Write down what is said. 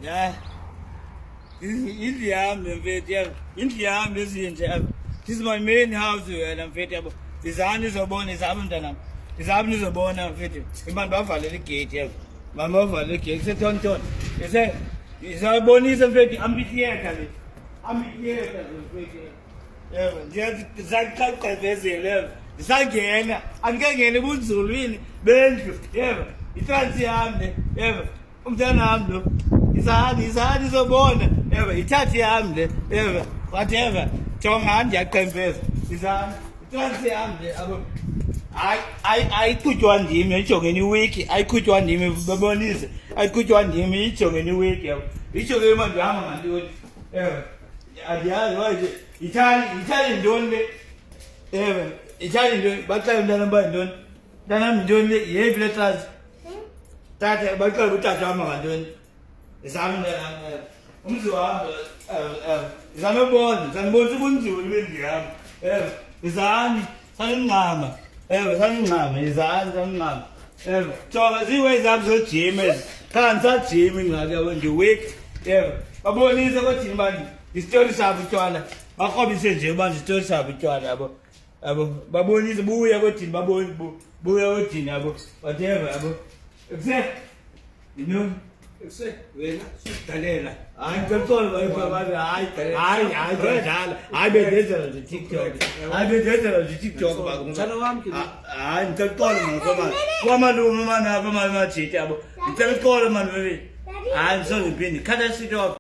Yeah. Indian, Indian, this is my main house, and I'm fit. His hand is a bone, his abandon. His arm is a bone, I'm fit. My mother, little gate, my mother, little cake, it's a ton. He said, his bone is a fit. I'm here, I'm here. Just that vessel. It's again, I'm getting a good Zulu, Belgium, yeah. It's yeah. His hand is a bone, ever. He touched the arm, ever. Whatever. Chong hand, Jack confess. His hand, I could join him, each of any week. I could join him with Babonis. I could join him each of any week. Each of them are drama and do it. At the other, Italian don't ever. Italian, but I'm done about doing. Then I'm doing the year letters. That but go with that drama doing. Is I'm Umuzi Wami is I'm a born, and Umuzi Wami is on Mama. Mama is on Mama. So as he ways up so James can't touch him when you wake. About these are what man. The stories are with Joanna. My hobby says you want the stories are with Joanna. Babon is a boy about in Babon, whatever. Except, you know, except, I'm controlled by I bet the TikTok. I bet the TikTok about I'm controlling KwaMalume, man, have my cheat. I'm so penny. Can I sit off?